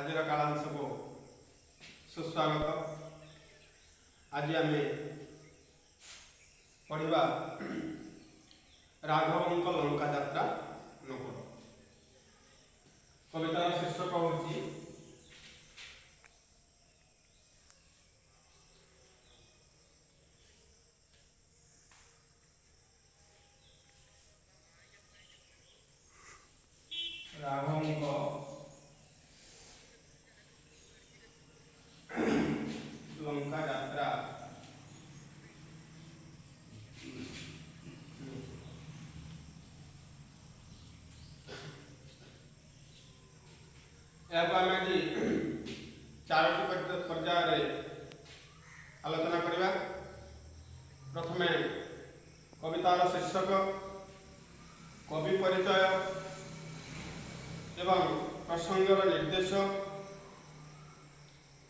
आज कालांश को सुस्वागत। आज आम पढ़ा राघवंक लंका यात्रा नकुल। कवितार शीर्षक होची राघवंक लंका यात्रा। चारोटी पर्याय आलोचना करवा। प्रथमे कवितार शीर्षक, कवि परिचय एवं प्रसंगर निर्देश,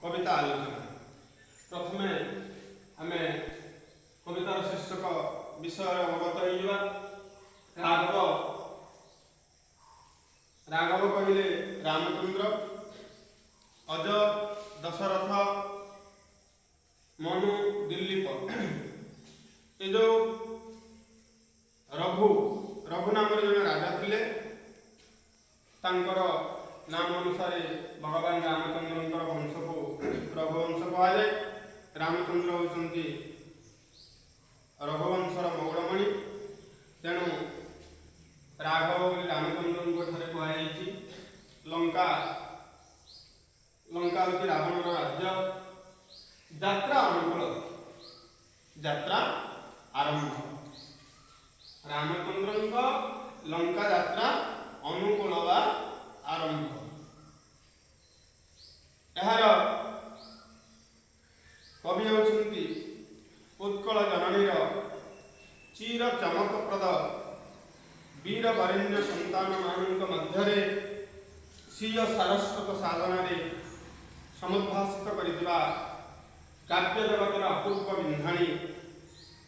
कविता आलोचना। प्रथमे आमे कवितार शीर्षक विषय अवगत होइबा। राघव कहले रामचंद्र, अज, दशरथ, मनु, दिलीप। ये जो रघु नाम जन राजा थिले, तांकर नाम अनुसार भगवान रामचंद्र वंश को रघुवंश कहुए। रामचंद्र होती रघुवंशर मौड़मणि, तेणु राघव रामचंद्र कहुई। लंका लंका हूँ रावणर राज्य। यात्रा अनुकूल, यात्रा आरंभ। रामचंद्र लंका यात्रा अनुकूल वा आरंभ। यार कवि होती उत्कल जननीर चिर चमकप्रद वीर वरेण्य संतान मानक मध्य स्वीय सारस्वत साधन समुद्भाषित करिଥିବା काव्य जगतर अपूर्व बिंधाणी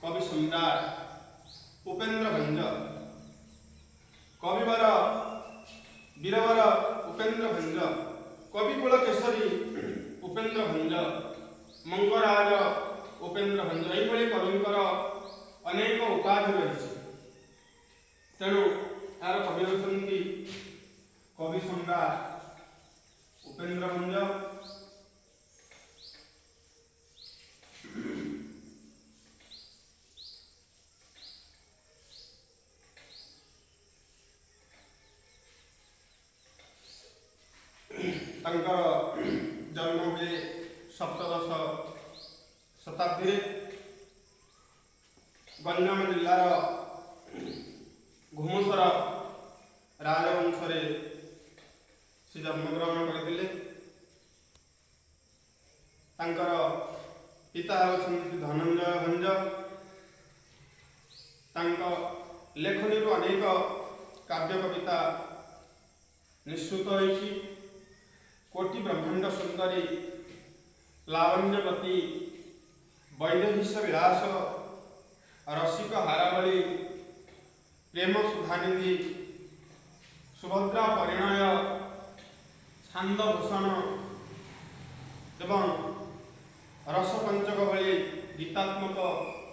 कवि सम्राट उपेन्द्र भंज। कविवर वीरवर उपेन्द्र भंज, कविकुल केशरी उपेन्द्र भंज, मंगराज उपेन्द्र भंज, यही कविंकर अनेक उपाधि रही। तेणु यार कवि होती कवि सम्राट उपेन्द्र भंज। जन्म हुए सप्तदश शताब्दी। गंजाम जिलार घुमुसर राजवंश से जन्मग्रहण करते। पिता होती धनंजय भंज। लेखनी अनेक काव्य कविता निश्रुत होती। कोटि ब्रह्मांड सुंदरी, लावण्यवती, वैदेहिश विलास, रसिक हारावली, प्रेम सुधानिधि, सुभद्रा परिणय, छांदभूषण एवं रसपंचक भली गीतात्मक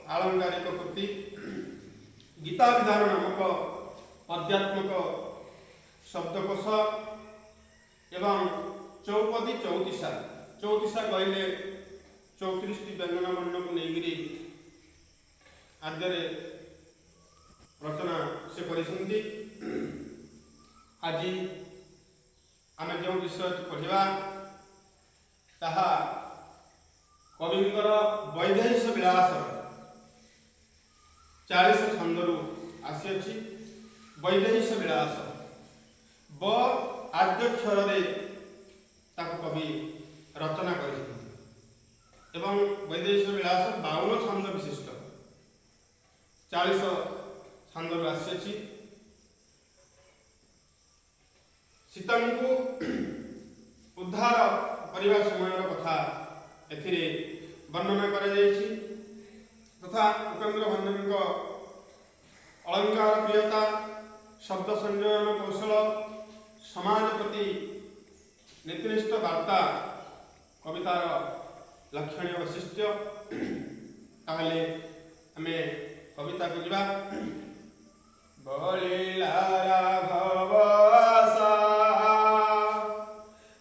आलंकारिक कृति, गीताविधान नामक पद्यात्मक शब्दकोश एवं चौपदी चौतीसा। चौतीसा कहले 34 व्यंजन वर्ण को लेकर आद्य रचना से करिसंती। आज आम जो विषय पढ़ा ताहा कविंकर वैदेहिश विलास 40 छंदरू आसी। वैदेहिश विलास ब आद्यक्षर कवि रचना कर। वैदेहिश विलास 52 छंद विशिष्ट 40 छंदरू आसी। सीता को उद्धार करने समय कथा ए वर्णना कर तथा उपेन्द्र भंजन अलंकार प्रियता, शब्द संयोजन कौशल, समाज प्रति नीतिनिष्ठ वार्ता कवितार लक्षणीय वैशिष्ट्य ताहले आमे कविता को जीवा। बलिला राघव आशा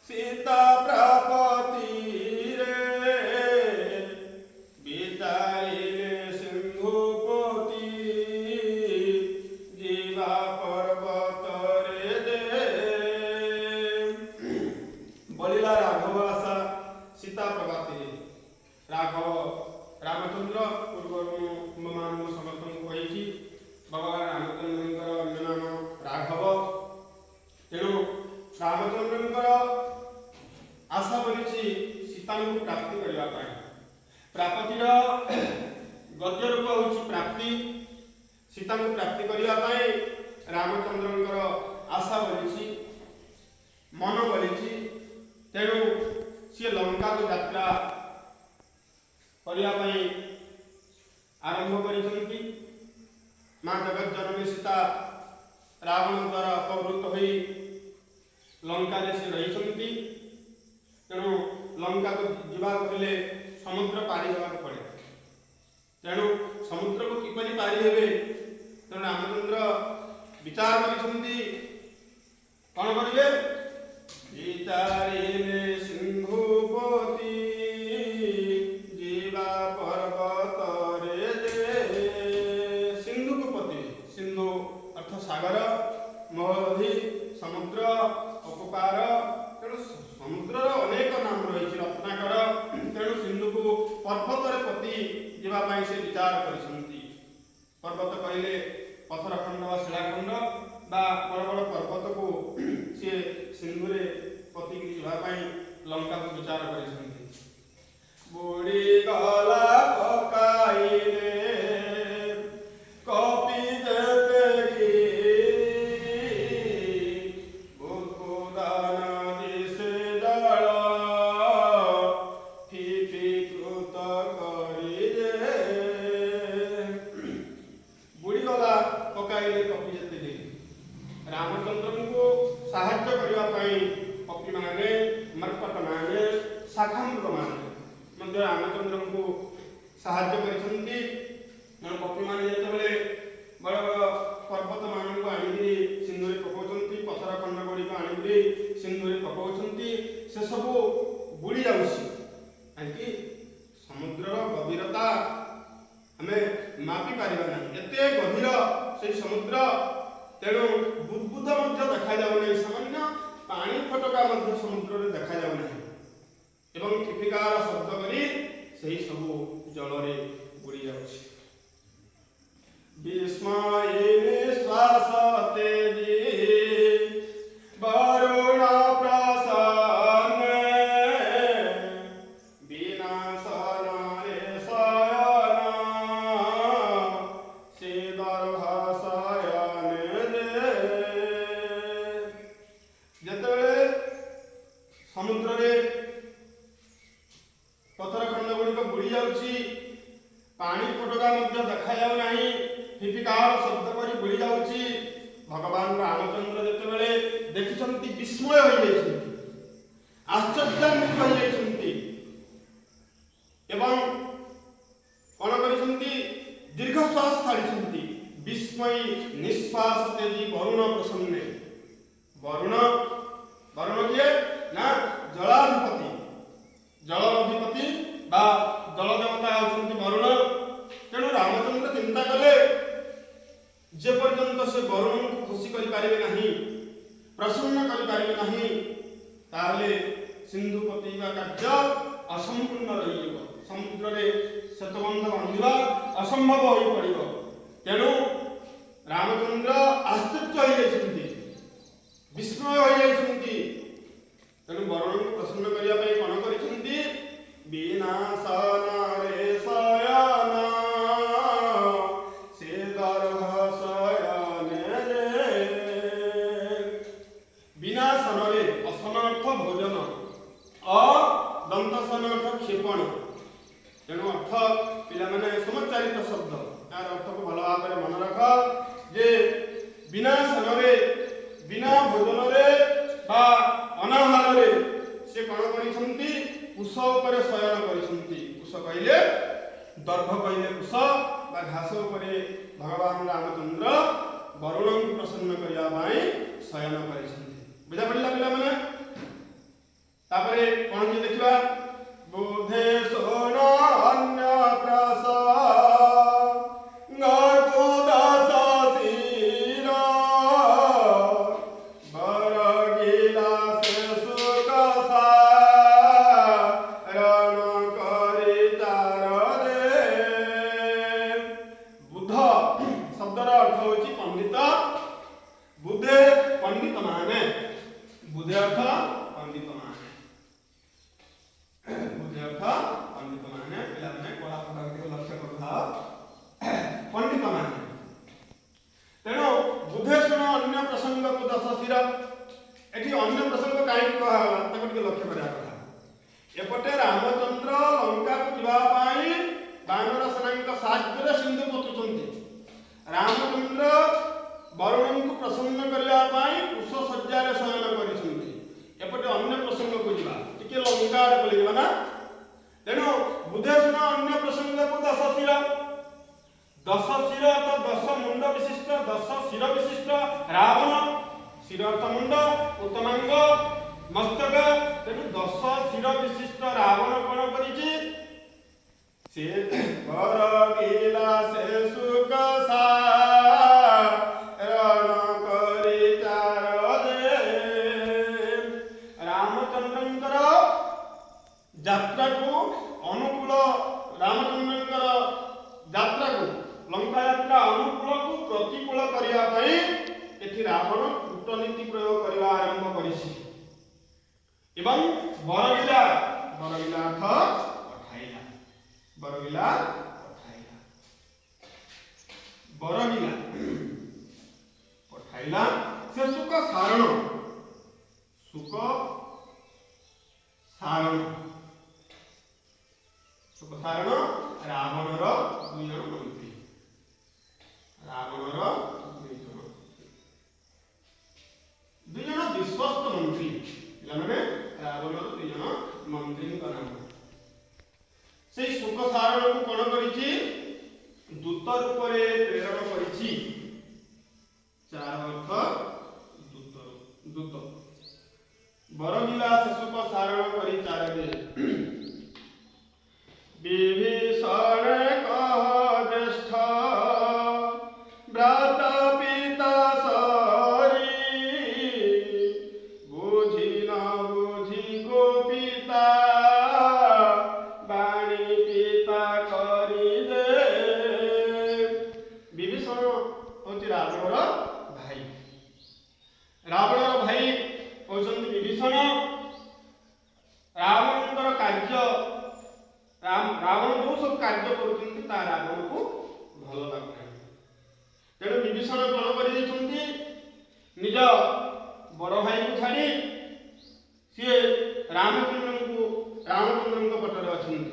सीता प्रापति रे विचारिले सिंधुपति जीवा पर्वत रे दे। बलिला राघव आशा सीता प्रभाती रे राघव रामचंद्र पूर्व मान समर्थन कही भगवान रामचंद्र अन्य नाम राघव। तेणु रामचंद्र आशा बनी सीता को प्राप्ति करने। प्राप्तिर गद्य रूप हूँ प्राप्ति। सीता को प्राप्ति करने रामचंद्र आशा बनी मन बनी। तेणु सी लंका को यात्रा करने आरंभ कर माँ जगत जननी सीता रावण द्वारा अपहृत हो लंका से रही। तेणु लंका को जीवाक हेले समुद्र पारी होगा पड़े। तेणु समुद्र को किपरि पारी हेबे तेणु रामचंद्र विचार करिसंती कौन करिवे विचारिले सिंधुपति जीवा पर्वत रे दे। सिंधुपति सिंधु अर्थ सागर महधि समुद्र उपकार। तेणु समुद्र अनेक नाम रही रत्नाकर। तेणु सिंधु को पर्वत पति जावाई से विचार करिसंती। पर्वत कहले पथर खंड व शिलाखंड बा बड़ बड़ पर्वत को सी सिंधु रे पति जावाई लंका को विचार करिसंती। बुड़ी गला पकाइले कपि रामचंद्र को साहाय्य करने कपि माने मर्कट माने शाखाम्र माने रामचंद्र को साहाय्य करिसंती। कपि माने जेतेबेले बड़ बड़ पर्वत मान को आनिकरी सिंधु रे पकाउछंती। पथर खंड गुड़ी को आनिकरी सिंधु रे पकाउछंती। से सब बुड़ी जाउछि काहेकि समुद्र गभीरता हमें मापी पारिबा नहीं। एते गभीर से समुद्र। तेणु बुदबुद देखा जाऊ नहीं। सामान्य पानी फटका समुद्र में देखा जाऊ नहीं एवं ठिठिकार शब्द करी सही सब जल में बुड़ी जाउछि। विस्मये श्वास तेजी वरुण प्रसन्न विनाशन रे शयन श्रीधर शयन दे। समुद्र रे पथर खंड गुड़िक बुड़ी जाउछि। पानी फटका देखा जाऊ नहीं। हिपिकार शब्द करी बुड़ी जाउछि। भगवान रामचंद्र जेतेबेले देखिसंती विस्मय हो जाइछंती आश्चर्यान्वित हो जाइछंती एवं कोन करिसंती दीर्घ श्वास छाड़िसंती। विस्मय निश्वास तेजी वरुण प्रसन्ने। वरुण वरुण किए ना जलाधिपति। जल अधिपति बा जल देवता होउछंती वरुण। तेणु रामचंद्र चिंता कले जे पर्यंत से वरुण को खुशी करि पारिबे नाही प्रसन्न करि पारिबे नाही ताहले सिंधुपति बा कार्य असंपूर्ण रहिबो। समुद्र रे सेतुबंध बांधिबा असंभव होई पड़िबो। तेणु रामचंद्र आश्चर्य हो जाइछंती विस्मय हो जाइछंती। तेणु वरुण को प्रसन्न करिया पई कोन करिछंती विनाशन रे शयन श्रीधर शयन रे। विनाशन रे असन अर्थ भोजन दंतसन अर्थ क्षेपण। तेणु अर्थ पिला माने समुच्चारित शब्द यार अर्थ को भल भाव मन रख जे विनाशन रे बिना भोजन रे बा अनाहार रे से कौन करिसंती कुश ऊपर शयन करिसंती। कुश कहले दर्भ कहले कुश बा घास ऊपर भगवान रामचंद्र वरुण को प्रसन्न करिया पाई शयन करिसंती। बुझा पड़िला पिला माने। तापरे कौन जे देखिबा बुधे सोना अन्य प्रसन्न एपटे रामचंद्र लंका को जीवाई बानर सेना साहाଯ୍य सिंधु पोतुंट। रामचंद्र वरुण को प्रसन्न करने कुश सज्जार शयन करपटे अन्य प्रसंग को जीवा टिके लंका पलैया ना। तेणु बुधेशन अन्य प्रसंग को दश शिर तो 10 मुंड विशिष्ट 10 शिर विशिष्ट रावण शिर अर्थ मुंड उत्तमांग मस्तक। तेणु 10 शिर विशिष्ट रावण कौन करिछि से बर गिला से सुख सारण करि चार दे। रामचंद्रंकर यात्रा को अनुकूल रामचंद्रंकर यात्रा को लंका यात्रा अनुकूल को प्रतिकूल करिया पई एथि रावण कूटनीति प्रयोग करबा आरंभ करिछि। एवं बरगिला अर्थ पठाइला बरगिला पठाइला से सुख सारण रावणर दुई जन विश्वस्त मंत्री पिलाने रावणर 2 जन मंत्री नाम से सुख सारण को कौन करिछि दूत रूप में प्रेरण करिछि। 4 अर्थ दूत बरगिला से सुख सारण करि 4 दे। विभीषण कह ज्येष्ठ भ्राता पिता रावणर भाई होचंती विभीषण। रावणर कार्य रावण जो सब कार्य करुचंती ता रावण को भल लागुना। तेणु विभीषण कौन करिछंती निज बड़ भाई को छाड़ी सी रामचंद्र पटरे अछंती।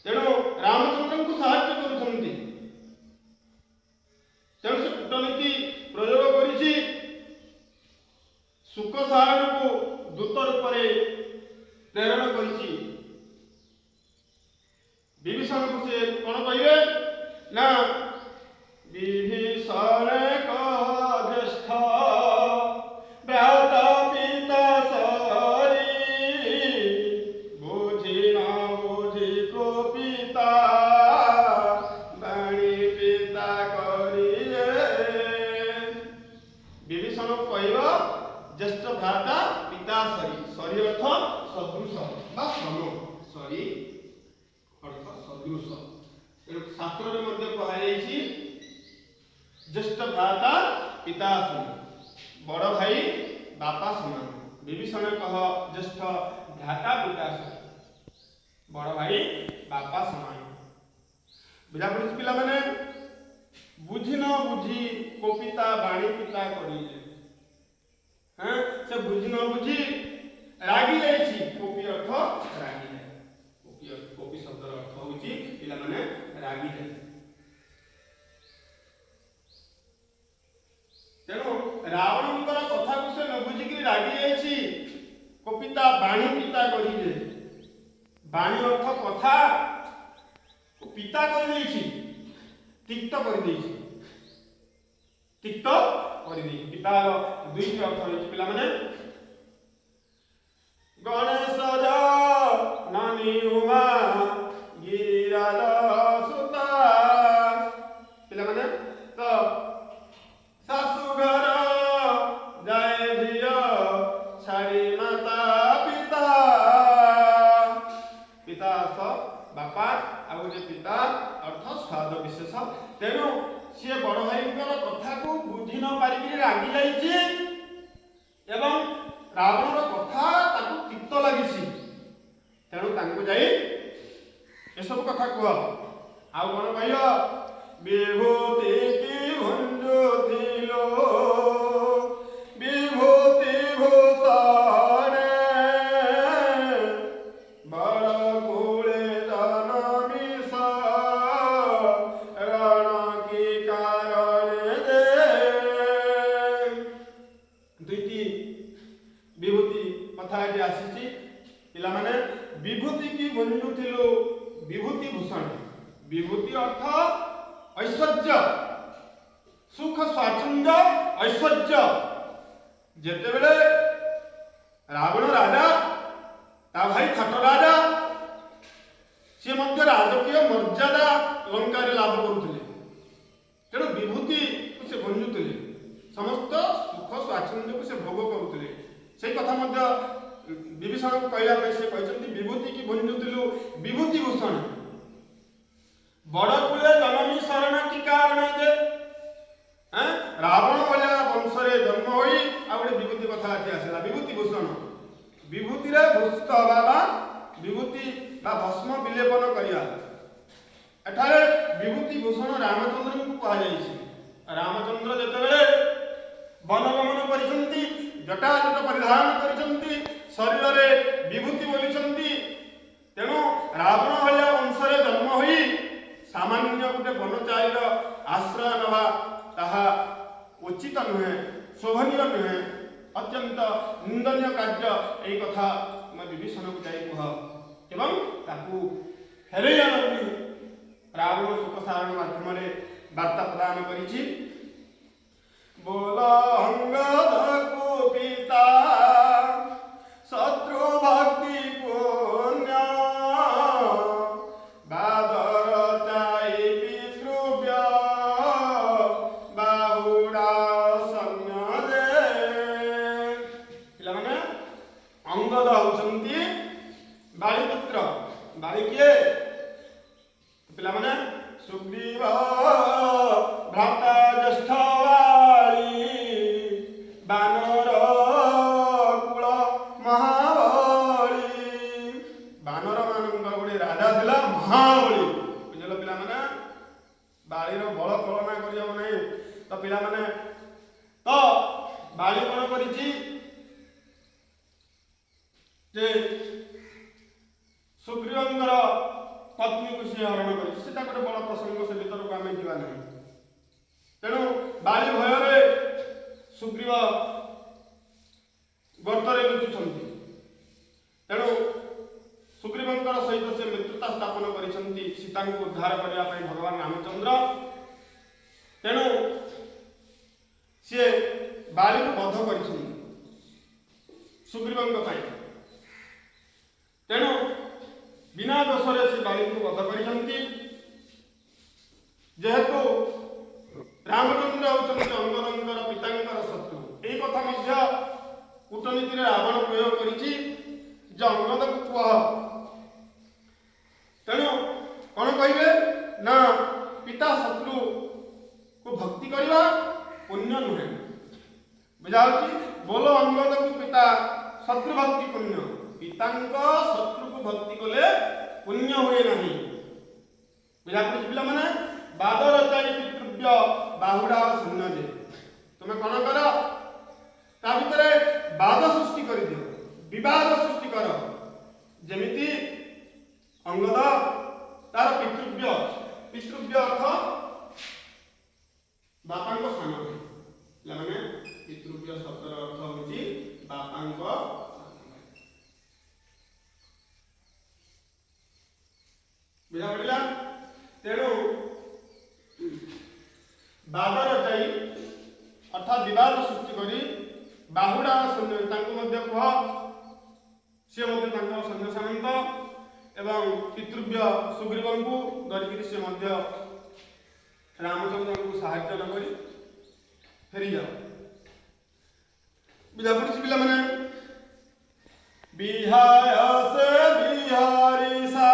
तेणु रामचंद्र को साहाय्य करुछंती। तेणु से कूटनीति प्रयोग करिछि सुख सारण को दूत रूप में प्रेरण करिछि। विभीषण को से कौन कहिबे ना विभीषण कह ज्येष्ठ भ्राता पिता सरी बुझि न बुझि को पिता बाणी पिता करी। विभीषण कहब ज्येष्ठ भ्राता पिता सरी अर्थ सदृश बा सम सरी अर्थ सदृश। शास्त्र में कहुई ज्येष्ठ भ्राता पिता सम बड़ भाई बापा समान। विभीषण कह ज्येष्ठ भ्राता पिता बड़ भाई बापा समान। बुझा पड़ी पिला माने बुझी न बुझी को पिता बाणी पिता करिले। हाँ से बुझी न बुझी रागी जाइछि। कोपी अर्थ रागी जाय। कोपी शब्द अर्थ होउछि पिला माने रागी जाय। तेणु रावणंकर कथा को से न बुझी कि रागी जाइछि को पिता बाणी पिता करी बाणी अर्थ कथा पिता कर तिक्त कर पितार दुईटी अर्थ रही पिला माने गणेश नानी उमा गिरिराज सुता पिला माने तो शाशु घर जाए झियो छाड़ी माता पिता पिता अर्थ बापा आ गोटे पिता अर्थ स्वाद विशेष तेणु सी बड़ भाई कथा को बुझी न पारिक रागी जाइए एवं रावण कथा ताकू तिक्त लगी तेणु जाई एसबू कथा कह आउ कौन कह विभूति की भुंजुथिलो विभूति भूषण बड़ कूले जनमिष रण की कारण दुईटी विभूति कथा ये आसी पिला माने विभूति की गुंजुथिलु विभूति भूषण विभूति अर्थ ऐश्वर्य सुख स्वाच्छंद्य ऐश्वर्य जेते बेले रावण राजा ता भाई थाट राजा से मध्य राजकीय मर्यादा लंका लाभ करुले तेणु विभूति को से गुंजुले समस्त सुख स्वाच्छंद्य को से भोग करुले से कथा विभीषण को कहला से कहते विभूति की भुंजुथिलु विभूति भूषण बड़ कूले जनमी शरण की कारण जे रावण भलिया वंशरे जन्म होई आ गोटे विभूति कथा आसला विभूति भूषण विभूति रे भूषित हवा विभूति बा भस्म विलेपन करिया एठारे विभूति भूषण रामचंद्र को कहा जाइछि रामचंद्र जेतेबेले वनगमन करिसंती जटाजट परिधान करिसंती शरीर रे विभूति बोलिसंती तेणु रावण भलिया वंशरे जन्म होई सामान्य गोटे वनचारीर आश्रय नवा ताहा उचित नुहे शोभनीय नुहे अत्यंत निंदनीय कार्य यही कथा मैं विभीषण को जाई कह एवं ताकू फेरई आनी रावण सुखसारण माध्यम वार्ता प्रदान करिछि बोल अंगद को पिता शत्रु भक्ति पुण्य बादर चाई पितृव्य बाहुड़ा संज्ञ पिला माने अंगद होउछंती बालीपुत्र बाली किए पिला माने सुग्रीव भ्राता ज्येष्ठ बानर कुल महाबली बानर मान गोटे राजा थिला महाबली बुझल पिला माने बालीर बल कल्पना करियो नै तो पिला माने तो बाली कोन करिछि जे सुग्रीवंकर पत्नी को से हरण करिछि सेटा गोटे बड़ प्रसंग से भीतर को आमे जीवा नै तेणु बाली भय सुग्रीव गर्तरे लुचुंट तेणु सुग्रीवंकर सहित से मित्रता स्थापन करिसंती सीता को उद्धार करने भगवान रामचंद्र तेणु सी बाली को बध कर सुग्रीवंक तेणु बिना दोषरे से बाली को बध करिसंती जेहेतु रामचंद्र होउछन्ति अंगदंकर पितांकर शत्रु एई कथा मध्य कूटनीति रावण प्रयोग करिछि जे अंगद को कह तेणु कौन कहिबे ना पिता शत्रु को भक्ति करवा पुण्य नुहे बुझाउछि बोलो अंगद को पिता शत्रु भक्ति पुण्य पितांक शत्रु को भक्ति कले पुण्य हुए नहीं बुझापड़ुछि पिला माने बादर चाई पितृव्य बाहुड़ा शून्य जे तुम्हें कौन कर ता भितर बाद सृष्टि कर दियो विवाद सृष्टि कर जेमिति अंगद तार पितृव्य पितृव्य अर्थ बापा को सान माने पितृव्य शब्दर अर्थ होची बापा सैन्य कह सी सैन्य सामंत एवं पितृव्य सुग्रीव को धरिक सी रामचंद्र को साहाय्य न कर फेरी जाओ बुझा पड़ी पिला मैंने बिहाय से बिहारी सा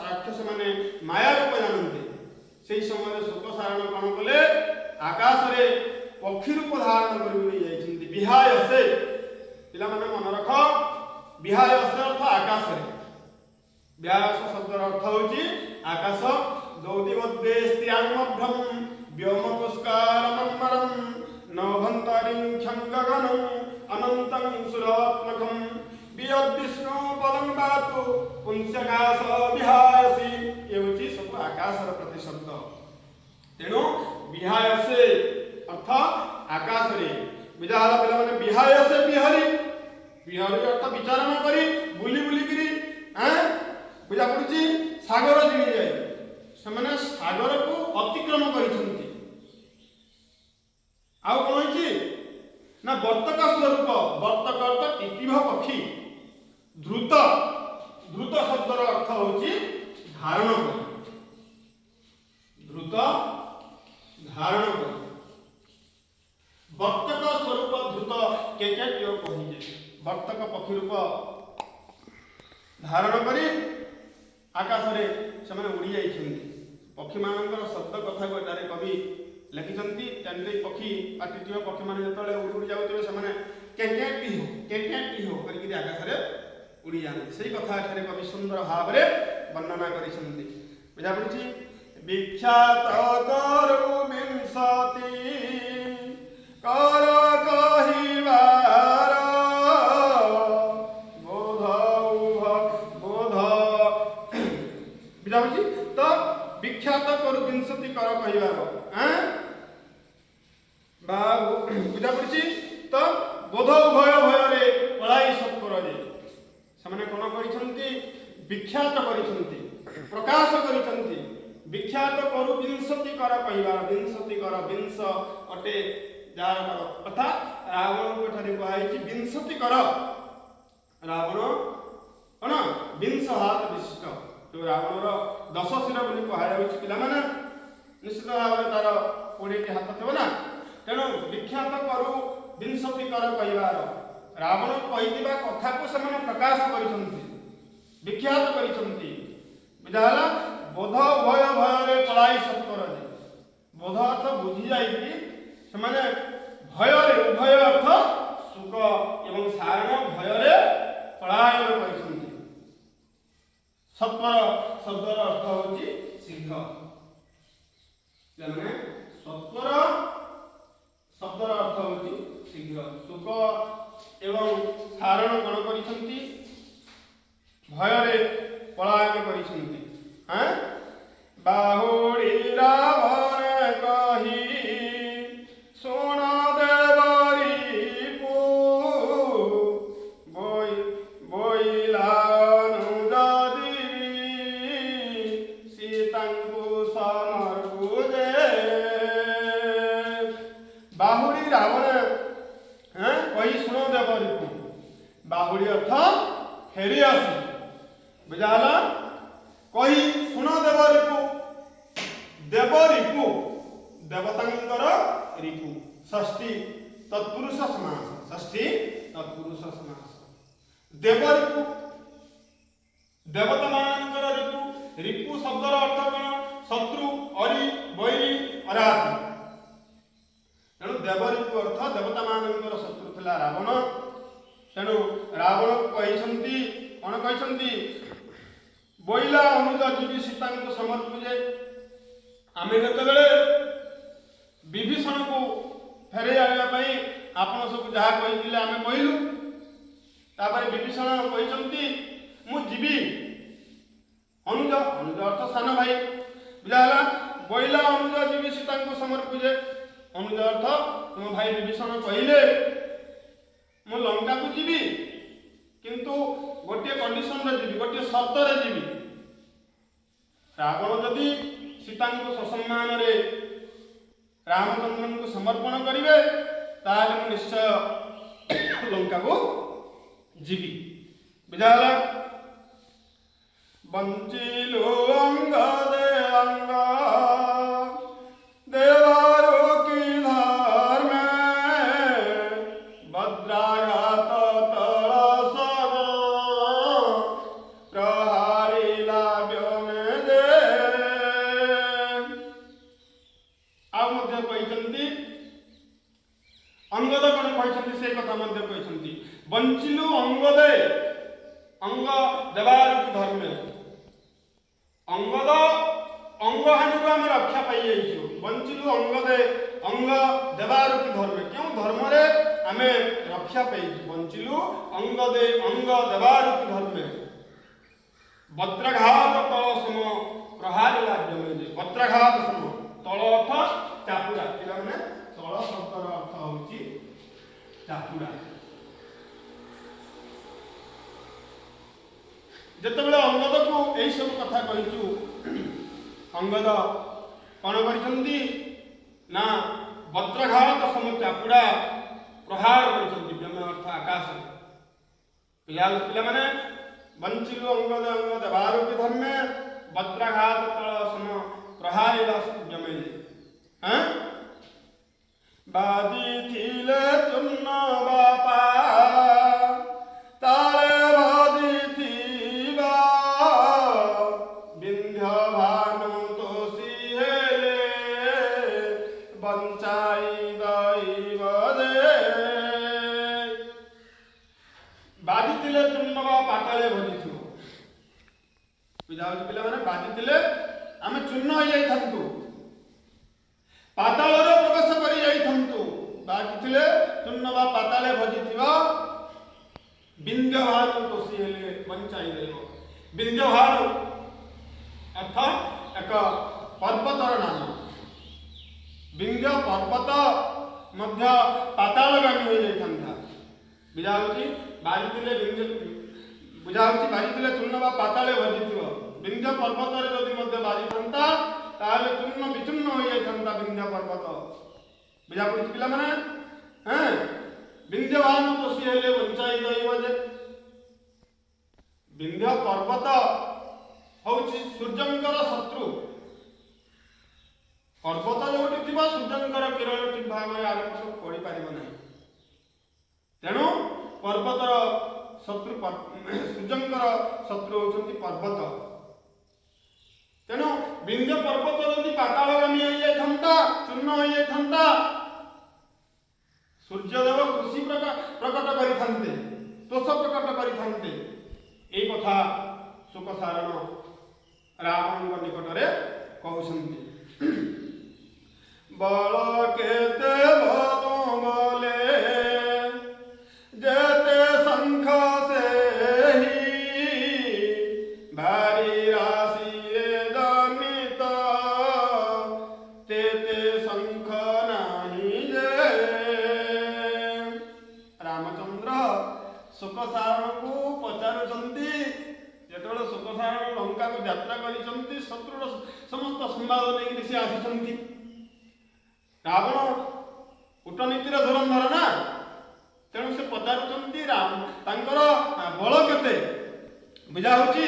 राक्षस माने माया रूप जानते से समय शोक सारण कौन कले आकाश रे पक्षी रूप धारण कर विहाय से पिला माने मन रख विहाय से अर्थ आकाश रे विहाय शब्द अर्थ होची आकाश दौदिवद्वेस्त्यामभ्रम व्योमपुष्कार मन्मरम नभंतरिं गगनम अनंतं सुरात्मकम विष्णु पदं बातु पुंस्यकाश विहायसी ये होची सब आकाश र प्रतिशब्द तेणु विहाय से अर्थ आकाश रे विजाला पिला माने विहाय से बिहारी बिहारी अर्थ विचार न करी बुली बुली करी बुझा पड़ुची सागर जिणी जाय समाने सागर को अतिक्रम करिसंती आउ कोन होची ना वर्तक स्वरूप वर्तक अर्थ टिटिभ पक्षी द्रुत द्रुत शब्दर अर्थ होची धारण कर द्रुत धारण कर वर्तक स्वरूप द्रुत के कही वर्तक पक्षी रूप धारण करी आकाश रे से उड़ी जाइछन्ति पक्षी मानकर शब्द कथा को एटारे कवि लिखिछन्ति तेनरे पक्षी पाटिटिव पक्षी माने जतले उड़ी उड़ी जाउतबे से माने केकेटी हो करी आकाश रे उड़ी जाते से कथा एठारे कवि सुंदर भाव रे वर्णना करिछन्ति बुझा पड़छि विख्यात करु विंशति कर कहिबार बोध बुझा पड़छि तो विख्यात करु विंशति कर कहिबार बुझा पड़छि तो बोध उभय भय रे पलाई सब कर जे समाने कोन करिसंती विख्यात करिसंती प्रकाश करिसंती विख्यात करु विंशति कर कहिबार विंशति कर विंश अटे जार कथा रावण को ठारे कहै कि विंशति कर रावण कोन विंश हात विशिष्ट तो रावण रो 10 शिर बोली कहै होछि पिला माने निश्चित भाव तार 20 टी हाथ थेबो ना तेणु विख्यात करु विंशति कर कहिबार रावण कहिदिबा कथा को समान प्रकाश करिसंती विख्यात करिसंती बुझाला बोध उभय भय रे पलाई सब कर जे बोध अर्थ बुझी जाई कि समाने भय रे उभय अर्थ सुख एवं सारण भय रे पलायन करिसंती सत्पर शब्दर अर्थ होची सिंह जने सत्पर शब्दर अर्थ होची सिंह सुख एवं सारण गण करिसंती भय रे पलायन करिसंती बाहुड़ी रावण कही सुन देवरी पु बोइलानु जदिवी सीतांकु समर्पु जे बाहुड़ी रावण कही सुन देवरी पु बाहुड़ी अर्थ फेरी आसी बुझाला कही सुन देवरिपु देवरिपु देवतांकर रिपु षष्ठी तत्पुरुष समास षष्ठी तत्पुरुष समास देवरिपु देवता मानकर रिपु रिपु शब्दर अर्थ कोन शत्रु अरि बैरी अराति तेणु देवरिपु अर्थ देवता मानकर शत्रु थिला रावण तेणु रावण कहिसंती कोन कहिसंती बोइला अनुज जीवी सीता को समर्पु जे आमे गतबेले विभीषण को फेरे आनिया पई आपण सब जहा कहिदिले आमे कहिलु तापर विभीषण कहिसंती मु जीवी अनुज अनुज अर्थ सान भाई बुझाला बोइला अनुज जीवी सीता को समर्पिजे। अनुज अर्थ तुम भाई विभीषण कहले मु लंका को जीवी किंतु गोटे कंडीशन रे जीवी, गोटे शर्त रे जीवी। रावण जदि सीता को ससम्मान रे रामचंद्र को समर्पण करिवे ताले मु निश्चय लंका को जीवी। बुझाला बंचिलो अंग दे अंग देवारो की धार में भद्राघात तल सब प्रहारी लाव्य में दे। आ मध्य कहते अंगद कौन कहते से कथा मध्य कहते बंचिलु अंग दे अंग देवार की धर्म अंगद अंग हानि को आम रक्षा पाई जाइछु। बंचिलु अंग दे अंग देवार की धर्म क्यों धर्म रे आम रक्षा पाई। बंचिलु अंग दे अंग देवार की धर्म वज्रघात तल सम प्रहारी लाभ्य में। वज्रघात सम तल अर्थ चापुड़ा पिला तल शब्दर अर्थ होची चापुड़ा। जितेबाला अंगद को यही सब कथा कहीचु अंगद कौन करछंती ना वज्रघात सम चापुड़ा प्रहार करछंती ब्रह्म अर्थ आकाश। पिला माने बंचिलु अंगद अंग देवार की धर्म वज्रघात तल सम प्रहारी जमे। हां बाजी थिले चुन्न बापा ताले बाजी थीबा विंध्य भानु तोसी हेले बंचाई दैव दे। बाजी थिले चुन्न बा पाताले भजिथु। बुझाउछ पिला माने बाजी थिले आमे चूर्ण हो जाई थंतु पाताल रे प्रवेश करी जाई थंतु। बाजी थिले चूर्ण बा पाताले भजिथिबा विंध्य भानु तोसी हेले बंचाई दैव। विंध्य भानु अर्थ एक पर्वतर नाम। विंध्य पर्वत मध्य पातालगामी हो जाई थंता। बुझाउछि बाजी थिले विंध्य बुझाउछि बाजी थिले चूर्ण बा पाताले भजिथिबा विंध्य पर्वत रे जदि मध्य बाजी थंता ताले चूर्ण विचूर्ण हो जाई थंता विंध्य पर्वत। बुझा पड़ि पिला माने हैं विंध्य भानु तोसी हेले बंचाई दैव जे। विंध्य पर्वत होउछि सूर्यंकर शत्रु। पर्वत जोटी थिबा सूर्यंकर किरण ठीक भाव में आलोक पड़ी पारिबो नाही। तेणु पर्वतर शत्रु सूर्यंकर शत्रु होउछंती पर्वत। तेणु विंध्य पर्वत जदि पातालगामी हो जाई थंता चूर्ण हो जाई थंता सूर्यदेव खुशी प्रकट करी थांते तोष प्रकट करी थांते। ए कथा सुखसारण रावण निकट रे कहउछंती। बल केते भलो बोले जेते शंख से ही भारी राशि रे दमित तेते शंख नाही जे। रामचंद्र सुखसारण को पचारुचंती जेतबेले सुखसारण लंका को यात्रा करिसंती शत्रुर समस्त संवाद लेकिन से आसीसंती। रावण कूटनीतिर धुरंधर ना तेणु से पचारुचंती राम तांकर बल केते बुझा होची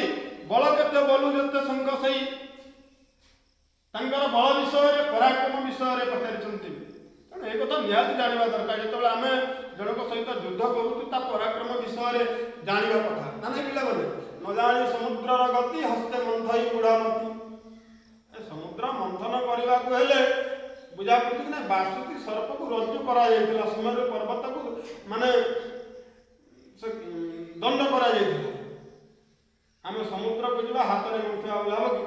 बल केते बोलू जते संघ सही तांकर बल विषय पराक्रम विषय पचारिचंती। तेणु ए कथा निहाती जानिबा दरकार। जेतबेले आमे जनक सहित युद्ध करूछु ता पराक्रम विषय जानिबा कथा ना नहीं पिला बोले न जानी समुद्रर गति हस्ते मंथई बुढ़ामती। समुद्र मंथन करने को हेले बुझा पड़ती ना बासुकी सर्प को रज्जु करा जायतिला समय पर्वत को माने दंड करा जायतिला। आम समुद्र को जीवा हाथ में मुठा लाभ कि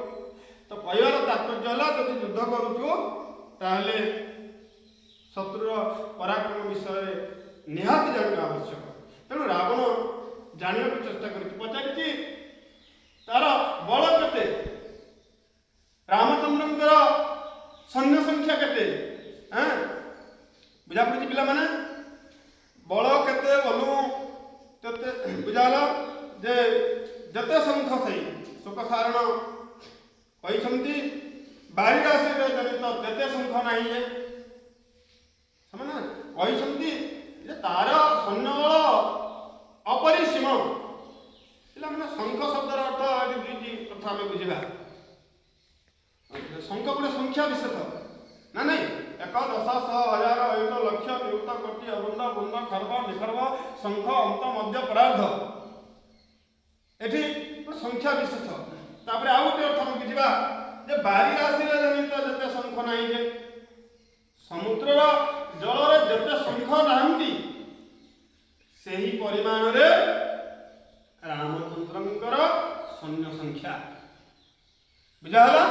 तो कहवार तात्पर्य है जब युद्ध करूछु ताहले शत्रुर पराक्रम विषय निहाती जानवा आवश्यक। तेणु रावण जानिया चेष्टा कर पचारि तार बल केते रामचंद्र संख्या केते हां बुझा पड़ी पिला माने बल केते बोलू तते बुझालो जे जते शंख सही सुख सारण कहिसंती बारी राशि रे जनित तेते शंख नाही जे समना कहिसंती जे तार सैन्यबल अपरिसीम पिला माने शंख शब्दर अर्थ आदि दुईटी कथा हमें बुझिबा शंख गोटे संख्या विशेष ना नहीं 1 10 100 1000 1 लक्ष नियुक्त कोटि अबुंद बुंद खर्ब निखर्ब शंख अंत मध्य परार्ध एठी संख्या विशेष तापर आ गोटे अर्थ हम बुझिबा जे बारी राशि रे जनित जते शंख नाही जे समुद्र जल रे जते शंख नाहंती सेही परिमाण रे रामचंद्रंकर सैन्य संख्या बुझा होला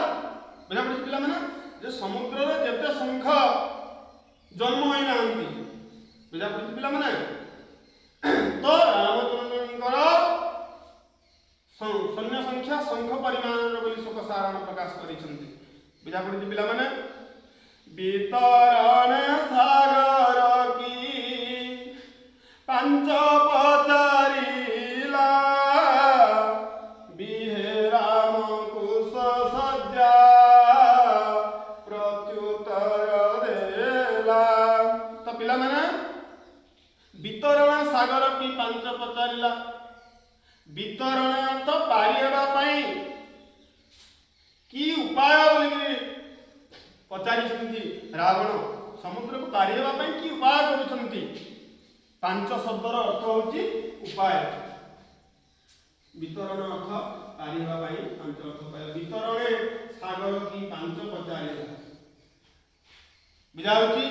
बुझा पड़ी पिला माने जे समुद्र रे जते शंख जन्म होई नाहंती बुझा पड़ी पिला माने तो रामचंद्रंकर सैन्य संख्या शंख परिमाण बोली सुख सारण प्रकाश करिसंती बुझा पड़ी पिला माने वितरण सागर की पंच पचारिला बिहे राम कुश सज्जा प्रत्युत्तर देला तो पिला माने वितरण सागर की पंच पचारिला वितरण तो पारी हेबा पई की उपाय बोली पचारिछंती रावण समुद्र को पारी हेबा पई की उपाय करूछंती पांच शब्दर अर्थ होची उपाय वितरण अर्थ पारी हेबा पई पांच अर्थ उपाय वितरणे सागर की पांच पचारिला बुझाउची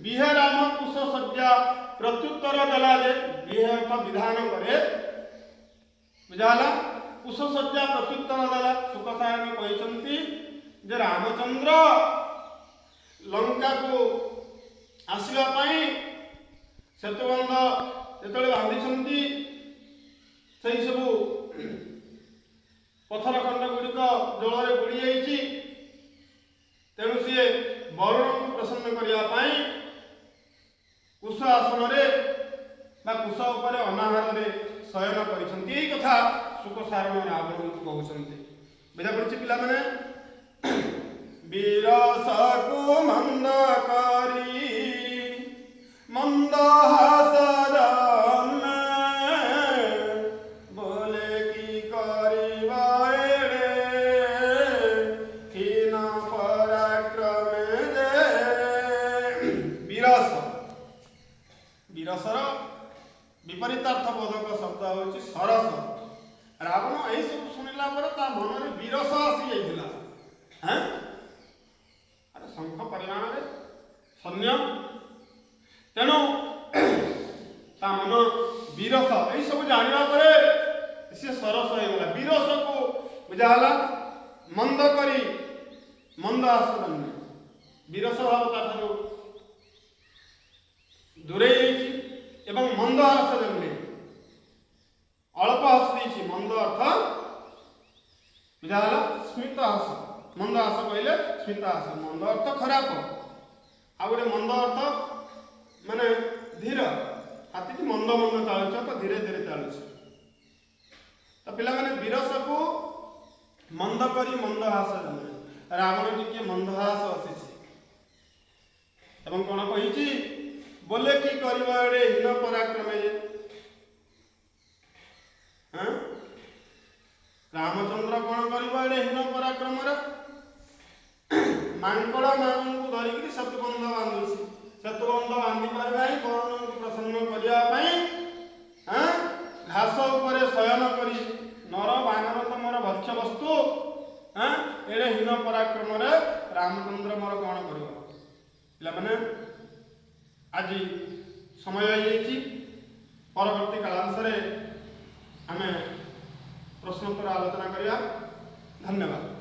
बिहे राम कुश सज्जा प्रत्युत्तर देला जे बिहे अर्थ विधान करे बुझाला कुश सज्जा प्रत्युत्तर देला सुख सारण कहिसंती जे रामचंद्र लंका को आसीबा पई सेतुबंध जेतले बांधिसंती सेही सबु पत्थर खंड गुड़िक जल रे बुड़ी जाइछि तेणु सी वरुण को प्रसन्न करिया पई कुश आसन रे बा कुश ऊपर अनाहार रे शयन करिसंती एही कथा सुख सारण रावण को कहउसंती बुझा पड़छि पिला माने विरस को मंद करी मंद हसरन बोले की करिबा रे हीन पराक्रम दे विरस विरसर विपरीतार्थ बोधक शब्द होची सरस रावण एही सब सुनिला पर ता मन रे विरस आसी जाइथिला हैं अरे शंख परिमाण रे सैन्य तेणु ता मन विरस एही सब जानिबा परे से सरस हो गला विरस को बुझाला मंद करी मंद आसरन विरस भाव ता थारो दूरे जाइछि एवं मंद आसरन अल्प हस देछि मंद अर्थ बुझाला स्मित हस मंद हस कहले स्मित हस मंद अर्थ खराब आ गोटे मंद अर्थ माने धीर हाथी की मंद मंद चालुछ तो धीरे धीरे चालुछ तो पिला माने विरस को मंद करी मंद हास रावण टिके मंद हास आसी एवं कोन कहिछि बोले की करबा रे हीन पराक्रम जे हां रामचंद्र कोन करबा रे हीन पराक्रम रे मांकड़ मान को धरिकरी सेतुबंध बांधुछि सेतुबंध बांधि पार नाही वरुण को प्रसन्न करिया पई हां घास ऊपर शयन करी नर बानर तमर भक्ष्य वस्तु हां एरे हीन पराक्रम रे रामचंद्र मोर कोन करबो पिला माने आज समय हो परवर्ती कालांश आम प्रश्नोत्तर आलोचना करिया। धन्यवाद।